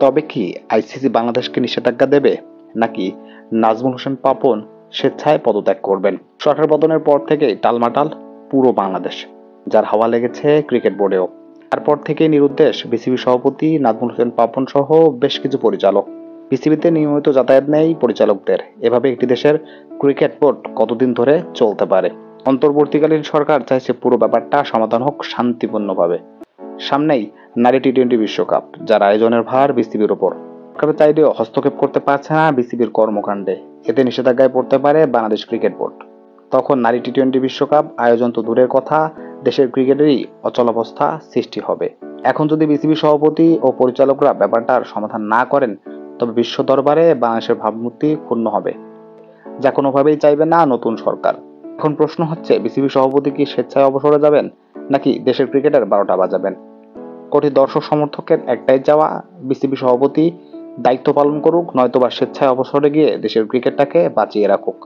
তবে কি আইসিসি বাংলাদেশকে নিষেধাজ্ঞা দেবে, নাকি নাজমুল হোসেন পাপন স্বেচ্ছায় পদত্যাগ করবেন? সরকার পতনের পর থেকেই টালমাটাল পুরো বাংলাদেশ, যার হাওয়া লেগেছে ক্রিকেট বোর্ডেও। তারপর থেকেই নিরুদ্দেশ বিসিবি সভাপতি নাজমুল হোসেন পাপন সহ বেশ কিছু পরিচালক। বিসিবিতে নিয়মিত যাতায়াত নেই পরিচালকদের। এভাবে একটি দেশের ক্রিকেট বোর্ড কতদিন ধরে চলতে পারে? অন্তর্বর্তীকালীন সরকার চাইছে পুরো ব্যাপারটা সমাধান হোক শান্তিপূর্ণভাবে। সামনেই নারী টি-20 বিশ্বকাপ, যার আয়োজনের ভার বিসিবির ওপর। সরকার চাইলেও হস্তক্ষেপ করতে পারছে না বিসিবির কর্মকাণ্ডে। এতে নিষেধাজ্ঞায় পড়তে পারে বাংলাদেশ ক্রিকেট বোর্ড। তখন নারী টি-20 বিশ্বকাপ আয়োজন তো দূরের কথা, দেশের ক্রিকেটেরই অচলাবস্থা সৃষ্টি হবে। এখন যদি বিসিবি সভাপতি ও পরিচালকরা ব্যাপারটার সমাধান না করেন, তবে বিশ্ব দরবারে বাংলাদেশের ভাবমূর্তি ক্ষুণ্ণ হবে, যা কোনোভাবেই চাইবে না নতুন সরকার। এখন প্রশ্ন হচ্ছে, বিসিবি সভাপতি কি স্বেচ্ছায় অবসরে যাবেন, নাকি দেশের ক্রিকেটের 12টা বাজাবেন? কোটি দর্শক সমর্থকের একটাই চাওয়া, বিসিবি সভাপতি দায়িত্ব পালন করুক, নয়তোবা স্বেচ্ছায় অবসরে গিয়ে দেশের ক্রিকেটটাকে বাঁচিয়ে রাখুক।